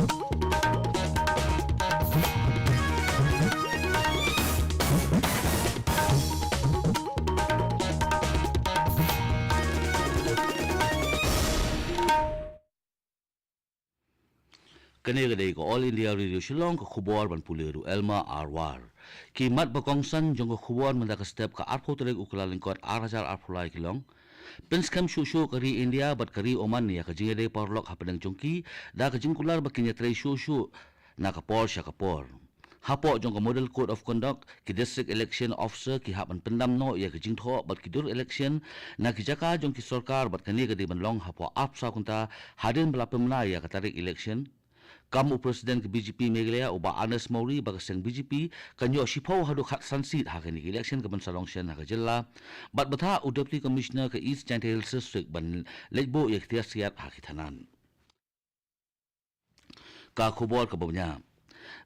Kani ko All India Radio Shillong ko khubor ban puliru Elma Arwar. Ki mat bakongsan jong ko khubor manda ka step ka arpo tulig uklalin kot arhajar arpulai kilong. Penskam shushu kari India bat kari Oman ya ka jingede porlok hapadang jongki da ka jingkular bakinya trei shushu na ka por sya ka por. Hapo jong ka model code of conduct ki district election officer ki hapan pendam no ya ka jingtho bat ki dur election na ki jaka jong ki sarkar bat kani ka di banlong hapo apsa kunta hadin bala pemna ya ka tarik election. Kamu Presiden ke BJP Meghalaya uba Anas Mauri bagaseng BJP kanyo sipau hadu khat sansit hakani election ke Bansarong Shen ha jilla bat batha Deputy Commissioner ke East Chantal District ban lejbo yaktiar siat hakitanan ka khubor ke bawnya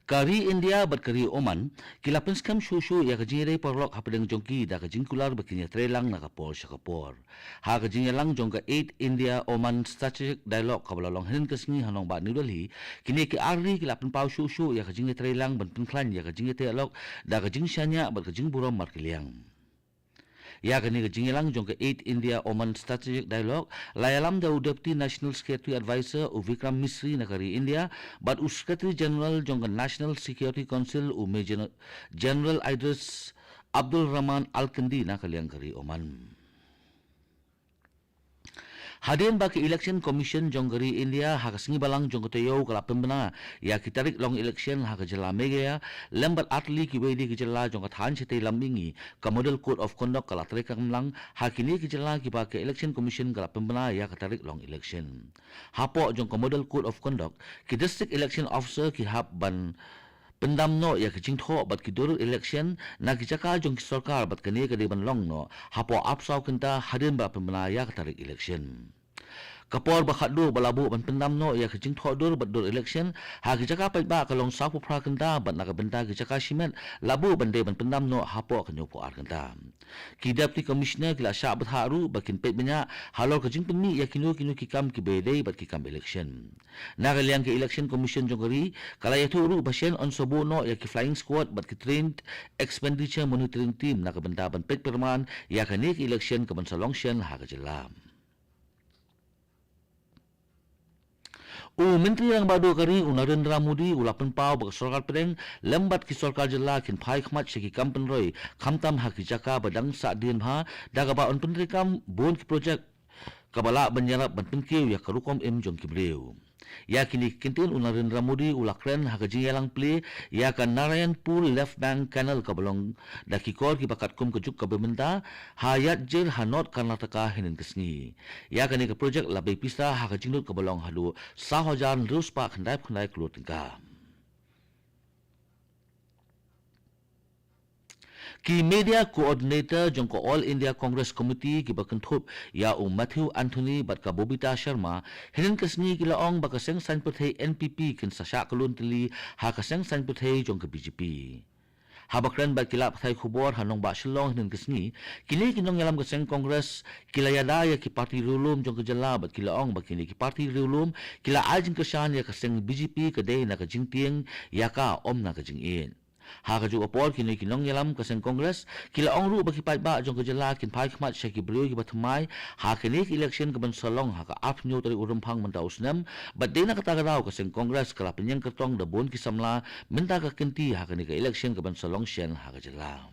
kari India bat kari Oman kilapin skam shushu ya kajire porlok hapadang jongki da kajingkular bakinya trelang na kapor sa kapor ha kajingya lang jongka 8 India Oman strategic dialogue kabalalong hin kasngi hanong ba New Delhi kini ki arri kilapin pau shushu ya kajingya trelang ban pinklan ya kajingya dialogue da kajing syanya bat kajing burom markiliang ya kani kajingilang jongka 8 India Oman strategic dialogue layalam da Deputy National Security Advisor Vikram Misri nakari India but Secretary General jongka National Security Council Major General Idris Abdul Rahman Al-Kindi nakaliang kari Oman Hadin baki election commission jonggari India hakasingi balang jongkotayo kala pembena ya kitarik long election hakajala megaya lembat atli kiwedi kijala jongkathan chete lambingi ka model code of conduct kala trekang lang hakini kijala ki baki election commission kala pembena ya kitarik long election hapo jongka model code of conduct ki district election officer ki hab ban pendam no ya kicing tho bat kidur election na kijaka jong sarkar bat kani ka deban long no hapo apsaw kenta hadin ba pembena ya kitarik election kapor bakhadu balabu ban pendam no ya kicing tho dur bat dur election ha kijaka pai ba kalong sapu pra kenta bat na benta kijaka simen labu bande ban pendam no hapo kanyo po ar kenta ki deputy commissioner kila sya bat haru bakin pet benya halor kicing pemi ya kinu kikam ki bede bat kikam election na kaliang ke election commission jongari kala ya turu basyen on sobo no ya ki flying squad bat ki trained expenditure monitoring team na kabenta ban pet perman ya kani ki election ka Bansarong Shen ha kajela Menteri yang baru kari Narendra Modi ulapan pau bak sarkar pedeng lembat ki sarkar jela kin phai khmat seki kampen roi khamtam ha ki jaka badang sa din ha daga ba on penteri kam bon ki project kabala banjara banpengkiu ya karukom jong ki breu ya kini kintin Narendra Modi ulakren ha ka jingalang play ya kan Narayanpur left bank canal kabalong dakikor ki bakat kum kejuk ka bementa hayat jer hanot Karnataka hinin kesni ya kani ka project labai pisa ha ka jinut kabalong hadu 1000 ruspa khandai keluar tingka ki media coordinator jongko All India Congress Committee ki bakentup ya Matthew Anthony bat ka Bobita Sharma hinin kasni ki laong bakaseng san puthei NPP kin sasya kalun tili ha kaseng san puthei jongka BJP habakran bat kilap thai khubor hanong ba Shillong hinin kasni kini kinong yalam kaseng Congress kilayada ya ki party rulum jongka jala bat kilaong bakini ki party rulum kila ajing kasyan ya kaseng BJP kadai na kajingtieng ya ka om na kajingin ha ka ju apor kini kinong yalam kaseng Congress kila ongru baki pai ba jong kejala kin pai khmat shaki brio ki bathmai ha kini election ke Bansarong ha ka apnyo tari urumphang manta usnam badena kata garau kaseng Congress kala penyang kertong da bon ki samla minta ka kenti ha kini ke election ke Bansarong Shen ha ka jala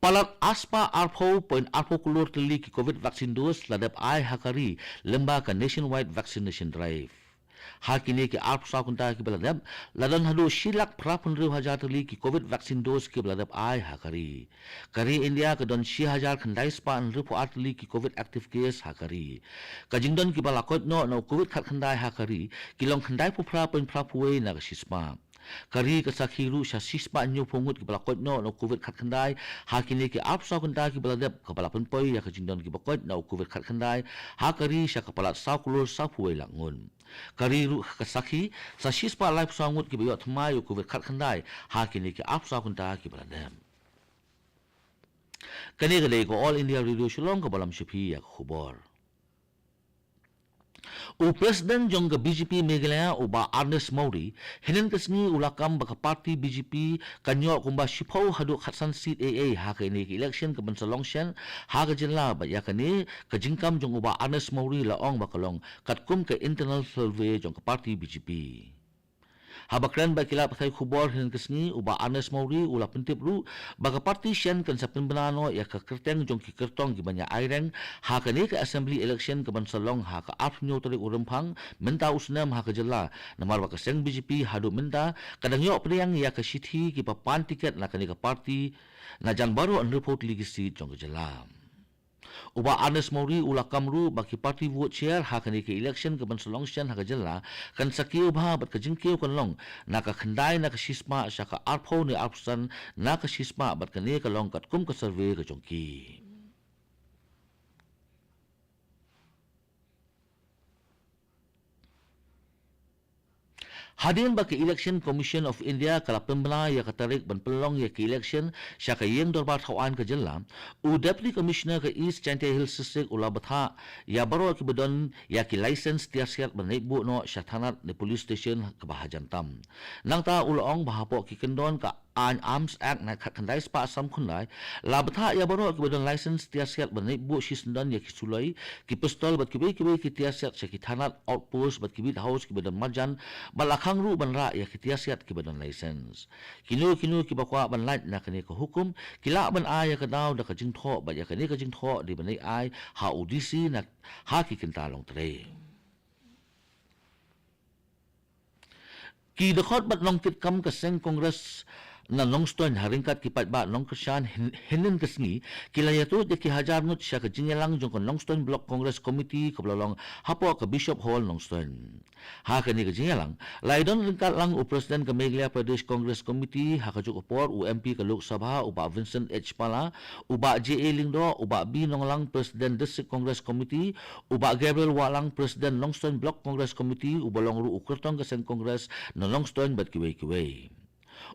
Palat aspa arpo point arpo kulur teli ki COVID vaccine dose ladap ai hakari lemba ka nationwide vaccination drive hakini ki arp sa kunta ki baladab ladan hadu silak prapun riu hajar tali ki COVID vaccine dose ki baladab ai hakari kari India ke don 6000 khandai span riu atli ki COVID active case hakari kajingdon ki balakot no COVID khat khandai hakari kilong khandai pupra pun prapuwe na sisma kari kasakhiru sasispa nyu pungut ki balakot no COVID khat khandai hakini ki apsa kunta ki baladab kapala punpoi ya kajingdon ki bakot no COVID khat khandai hakari sya kapala sakulur sapuwe langun kari ru kasakhi sasispa life sangut ki bayot mai COVID khat khandai hakini ki apsa kunta ki baladab kani gale ko All India Radio Shillong ka balam shipi ya khubor U Presiden jong ke BJP Meghalaya uba Ernest Mori hinen kesni ulakam baka parti BJP kanyo kumba shipau hadu khatsan seat AA ha ke ni election ke bansa longshan ha ke jenla ba ya kani ke jingkam jong uba Ernest Mori laong bakalong katkum ke internal survey jong ke parti BJP. Habakran ba kilap patay kubor hinin kesni uba Ernest Mori ula pentip ru baga parti shen kan sa penbenano ya ka kerteng jong ki kertong gi banya aireng ha ka ni ka assembly election ke bansalong ha ka afnyo tari urempang menta usnam ha ka jela namar ba ka seng BJP hadu menta kadang yo priang ya ka sithi ki papan tiket na ka ni ka parti na jan baru an report ligisi jong ka jela. Uba Ernest Mori ula kamru baki parti vote share hakani ke election ke bansalong sian haka jela kan sakiu bah bat ke jingkiu kan long naka khandai naka sisma syaka arpo ni arpsan naka sisma bat ke ne ka long kat kum ke survey ke jongki. Hadirin baki Election Commission of India kala pembela ya katarik ban pelong ya ke election syaka yeng dorbar thawan ke jela u Deputy Commissioner ke East Chantai Hills District ula batha ya baro ki bedon ya ki license tiasiat ban bu no syathanat ni police station ke bahajan tam nang ta ulong bahapo ki kendon ka Arms Act na khandai spa asam khunai la batha ya baro ki bedon license tiasiat ban bu sisndan ya ki sulai ki pistol bat ki be ki tiasiat syaki thanat outpost bat ki bit house ki bedon majan balakang ru ban ra ya ki tiasiat ki bedon license kinu ki bakwa ban lait na kani ko hukum kila ban ay ka daw da ka jingtho ba ya kani ka jingtho di ban ai ha udisi na ha ki kintalong tre ki dekhot bat long kit kam ka seng congress na longston haringkat kipat ba long keshan hinin kesni kilayatu de ki hajar nut sya ke jingelang jong kon longston block congress committee ke belolong hapo ke bishop hall longston ha ke ni ke jingelang laidon ringkat lang u president ke Meghalaya Pradesh Congress committee ha ke juk upor u MP ke Lok Sabha uba Vincent H Pala uba JA Lingdo uba B Nonglang president district congress committee uba Gabriel Walang president longston block congress committee u bolong ru u kertong ke sen congress na longston bat kiwei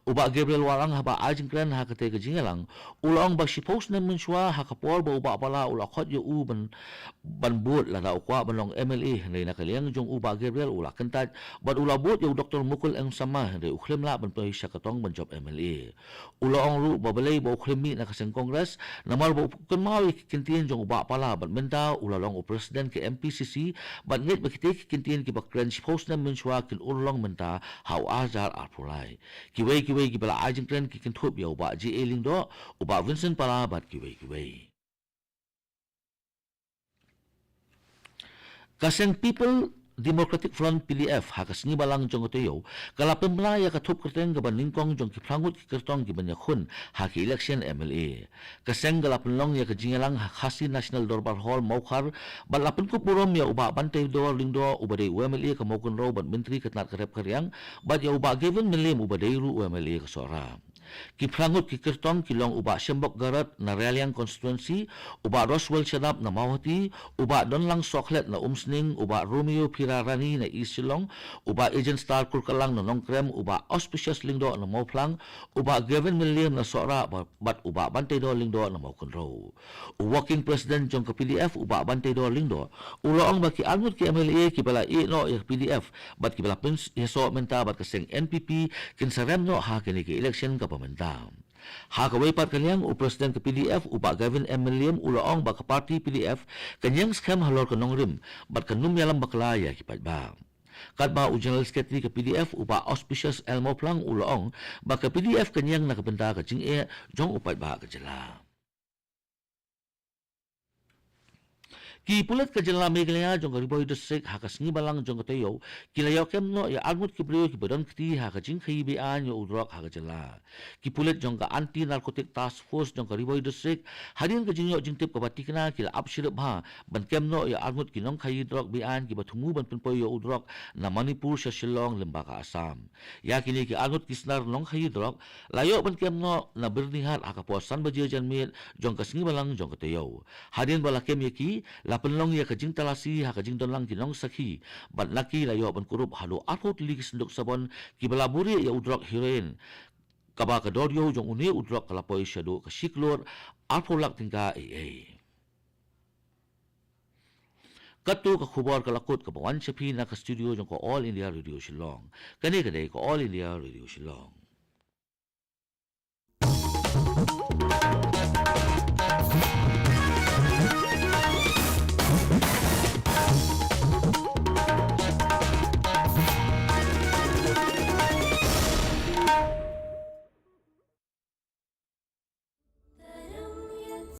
uba Gabriel Walang haba ajingkran ha kate kejingelang ulong ba shipos na menswa ha kapor ba uba pala ula khot yo u ban bot la da ukwa banong MLA nei na kaliang jong uba Gabriel ula kentat bat ula bot yo Dr. Mukul ang sama nei ukhlem la ban pai sya katong ban job MLA ulong ru ba balai ba ukhlem mi na kaseng kongres namar ba kun mawi kintien jong uba pala ban menta ula long u president ke MPCC ban nget ba kite kintien ki bakran shipos na menswa kin ulong menta hau azar arpulai kiwei ki bala ajingkran ki kinthop ya uba JA Lingdo uba Vincent Pala bat kiwei kaseng People Democratic Front PDF hakas ni balang jong toyo kala pemla ya kathup kerteng ke baningkong jong ki prangut ki kertong ki banya khun haki election MLA kaseng kala penlong ya kejingelang khasi National Dorbar Hall Maukhar balapun ku purom ya uba bantai dor lingdo uba dei UMLA ke maukun ro ban menteri ketnat kerep keryang bat ya uba Gavin Milim uba dei ru UMLA ke sora ki prangut ki kertong ki long uba Sembok Garat na Reliang constituency uba Roswell Shadap na Mawati uba Donlang Soklet na Umsning uba Romeo Pirarani na Isilong uba Agent Star Kurkalang na Nongkrem uba Auspicious Lingdo na Mawplang uba Gavin Milim na Sora bat uba Bantay Do Lingdo na Mawkunro Working President jong ka PDF uba Bantay Do Lingdo uloong ba ki angut ki MLA ki bala no ya PDF bat ki bala pins yeso menta bat kaseng NPP kin sarem no ha kini ki election ka pamenta ha kawai pat kanyang u president ke PDF uba Gavin M. William uloong ba ka party PDF kanyang scam halor ka nongrim bat kanum yalam bakla ya kipat ba kat ba u general secretary ke PDF uba Auspicious Elmo Plang uloong ba ka PDF kanyang nakabenta ka jing jong upat ba ka jela ki pulat ka jela Meghalaya jong Riboy district hakas ni balang jong tayo kilayo kem no ya almut ki brio ki badon kti ha ka jing khai bi an yo udrok ha ka jela ki pulat jong ka anti narcotic task force jong Riboy district hadin ka jing yo jing tip ka batikna kila apshirep ha ban kem no ya almut ki nong khai drok bi an ki bathumu ban penpoy yo udrok na Manipur sa Shillong lemba ka Assam ya kini ki almut ki snar nong khai drok layo ban kem no na birnihat ha ka posan ba jan mit jong ka singi balang jong tayo hadin bala kem yaki la penlong ya kajing talasi ha kajing donlang kinong sakhi bat laki layo ban kurup halu atot lig senduk sabon ki balaburi ya udrok heroin kaba ka doryo jong uni udrok kalapoy syado ka siklor alpolak tingka AA katu ka khubor ka lakut ka bawan chapi na ka studio jong ko All India Radio Shillong kani kadai ko All India Radio Shillong